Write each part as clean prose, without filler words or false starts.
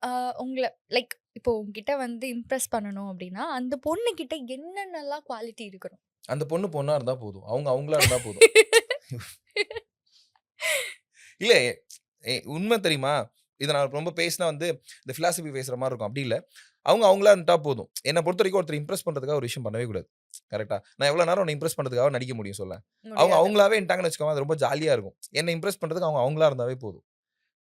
அ உங்கள லைக் இப்போ உன்கிட்ட வந்து இம்ப்ரெஸ் பண்ணணும் அப்டின்னா, அந்த பொண்ணுகிட்ட என்னென்னலாம் குவாலிட்டி இருக்கணும்? அந்த பொண்ணு பொண்ணா இருந்தா போதும். அவங்க அவங்களா இருந்தா போதும். இல்ல உண்மை தெரியுமா? இத நான் ரொம்ப பேசினா வந்து இந்த பிலாசபி பேசுற மாரி இருக்கும். அப்படி இல்ல. அவங்க அவங்களா இருந்துட்டா போதும். என்ன பொறுத்தவரைக்கும் ஒருத்தர இம்ப்ரெஸ் பண்றதுக்காக ஒரு விஷயம் பண்ணவே கூடாது. கரெக்ட்டா? நான் எவ்வளோ நேரம் உன்ன இம்ப்ரெஸ் பண்றதுக்காக நடிக்க முடியும் சொல்லேன். அவங்க முடியாது. அவங்களாவே இருந்துட்டாங்கன்னு வச்சுக்கோங்க, அது ரொம்ப ஜாலியா இருக்கும். என்ன இம்ப்ரெஸ் பண்றதுக்கு அவங்க அவங்களா இருந்தாவே போதும்.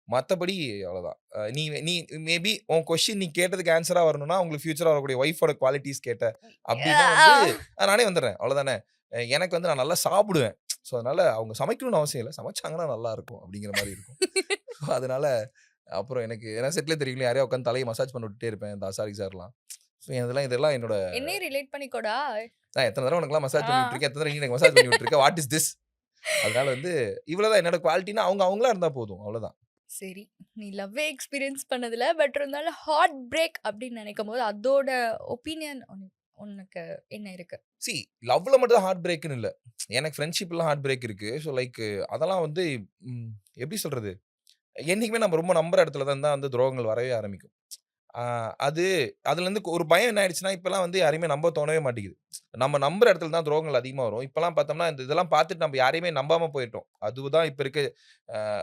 மத்தபடி அவ்வளோதான். நீ நீ மேபி உன் கொஸ்டின் நீ கேட்டதுக்கு ஆன்ஸரா வரணும்னா, உங்களுக்கு ஃபியூச்சரா வரக்கூடிய ஒய்ஃபோட குவாலிட்டீஸ் கேட்ட அப்டின்னா வந்து, ஆ நானே வந்துர்றேன். அவ்வளோதானே. எனக்கு வந்து நான் நல்லா சாப்பிடுவேன். ஸோ அதனால அவங்க சமைக்கணும்னு அவசியம் இல்ல. சமைச்சாங்கன்னா நல்லா இருக்கும். அப்டிங்கிற மாரி இருக்கும். ஸோ அதனால அப்புறம் எனக்கு ஏன்னா செட்ல தெரியுங்களா, யாரையோ உட்கார்ந்து தலைய மசாஜ் பண்ண விட்டுட்டே இருப்பேன். இந்த அசாரி சார்லாம். ஸோ இதெல்லாம் என்னோட என்னையும் ரிலேட் பண்ணிக்கோடா. நான் எத்தன தடவ உனக்கெல்லாம் மசாஜ் பண்ணி ஆ. விட்டுருக்கேன். எத்தன தடவ நீ எனக்கு மசாஜ் பண்ணி விட்டுருக்க. What is this? அதனால வந்து இவ்வளோ தான் என்னோட குவாலிட்டின்னா அவங்க அவங்களா இருந்தா போதும். அவ்வளோதான். சரி. நீ லவ்வே எக்ஸ்பீரியன்ஸ் பண்ணதில்ல. பட் இருந்தாலும் ஹார்ட் பிரேக் அப்டின்னு நெனைக்கும்போது, அதோட ஒப்பீனியன் உனக்கு என்ன இருக்கு? சி லவ்ல மட்டும் தான் ஹார்ட் பிரேக்ன்னு இல்ல. எனக்கு ஃப்ரெண்ட்ஷிப்லாம் ஹார்ட் பிரேக் இருக்கு. ஸோ லைக் அதெல்லாம் வந்து ம் எப்படி சொல்றது? என்னைக்குமே நம்ம ரொம்ப நம்புற இடத்துல தான் வந்து துரோகங்கள் வரவே ஆரம்பிக்கும். ஆ அது அதுலருந்து ஒரு பயம் என்ன ஆயிடுச்சுன்னா, இப்பலாம் வந்து யாரையுமே நம்ப தோணவே மாட்டேங்குது. நம்ம நம்புற இடத்துல தான் துரோகங்கள் அதிகமா வரும். இப்பலாம் பார்த்தோம்னா, இதெல்லாம் பார்த்துட்டு நம்ம யாரையுமே நம்பாம போயிட்டோம். அதுதான் இப்ப இருக்க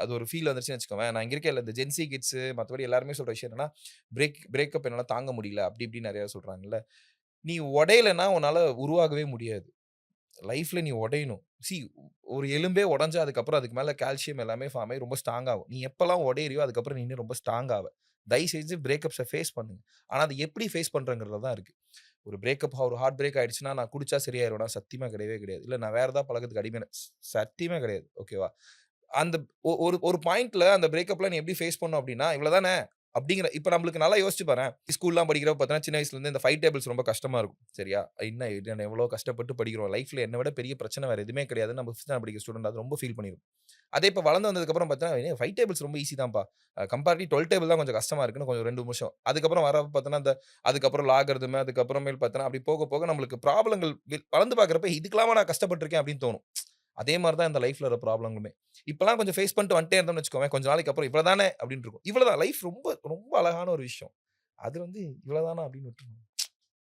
அது ஒரு ஃபீல் வந்துருச்சுன்னு வச்சுக்கோங்களேன். நான் இங்க இருக்கேன்ல இந்த ஜென்ஸி கிட்ஸ் மத்தபடி எல்லாருமே சொல்ற விஷயம் என்னன்னா, பிரேக்கப் என்னால தாங்க முடியல. அப்படி இப்படின்னு நெறைய சொல்றாங்கல்ல. நீ உடையலன்னா உன்னால உருவாகவே முடியாது. லைஃப்ல நீ உடையணும். சி ஒரு எலும்பே உடைஞ்சா அதுக்கப்புறம் அதுக்கு மேல கால்சியம் எல்லாமே ஃபார்ம் ஆகி ரொம்ப ஸ்ட்ராங் ஆகும். நீ எப்பலாம் உடையிறியோ அதுக்கப்புறம் நீ இன்னும் ரொம்ப ஸ்ட்ராங் ஆவ. தயவு செஞ்சு பிரேக்கப்ஸ ஃபேஸ் பண்ணுங்க. ஆனா அது எப்படி ஃபேஸ் பண்றங்கிறதுல தான் இருக்கு. ஒரு ஒரு ஹார்ட் பிரேக் ஆயிடுச்சுன்னா, நான் குடிச்சா சரியாயிருவேனா? சத்தியமா கிடையவே கிடையாது. இல்ல நான் வேற ஏதாவது பழக்கத்துக்கு அடிமையான சத்தியமே கிடையாது. ஓகேவா? அந்த ஒரு ஒரு பாயிண்ட்ல அந்த பிரேக்கப்ல நீ எப்படி ஃபேஸ் பண்ணணும் அப்படின்னா, இவ்வளவு தானே அப்படிங்கிற இப்ப நம்மளுக்கு நல்லா யோசிச்சு பாரேன். ஸ்கூல்லாம் படிக்கிறப்ப பார்த்தீங்கன்னா, சின்ன வயசுல இருந்து இந்த 5 டேபிள்ஸ் ரொம்ப கஷ்டமா இருக்கும். சரியா? என்ன இது எவ்வளோ கஷ்டப்பட்டு படிக்கிறோம். லைஃப்ல என்ன விட பெரிய பிரச்சனை வேற எதுவுமே கிடையாதுன்னு நம்ம 5த் ஸ்டாண்டர்ட் படிக்கிற ஸ்டூடண்ட் அது ரொம்ப ஃபீல் பண்ணிருக்கும். அதே இப்ப வளர்ந்து வந்ததுக்கு அப்புறம் பார்த்தீங்கன்னா, 5 டேபிள்ஸ் ரொம்ப ஈஸி தான்ப்பா. கம்பேரிட்டிவ் 12 டேபிள் தான் கொஞ்சம் கஷ்டமா இருக்குன்னு கொஞ்சம் 2 நிமிஷம். அதுக்கப்புறம் வரப்ப பார்த்தீங்கன்னா, அதுக்கப்புறம் லாகரிதம் அதுக்கப்புறமேல் பார்த்தீங்கன்னா, அப்படி போக போக நம்மளுக்கு ப்ராப்ளங்கள் வளர்ந்து பார்க்கிறப்ப இதுக்கெல்லாமா நான் கஷ்டப்பட்டுருக்கேன் அப்படின்னு தோணும். அதே மாரி தான் இந்த லைஃப்ல வர ப்ராப்ளங்களுமே. இப்பலாம் கொஞ்சம் ஃபேஸ் பண்ணிட்டு வந்துட்டே இருந்தோம்னு வச்சுக்கோங்களேன், கொஞ்ச நாளைக்கு அப்புறம் இவ்வளவு தானே அப்படின்னு இருக்கும். இவ்வளவுதான் லைஃப் ரொம்ப ரொம்ப அழகான ஒரு விஷயம். அது வந்து இவ்வளவு தானா அப்படின்னு விட்டுறணும்.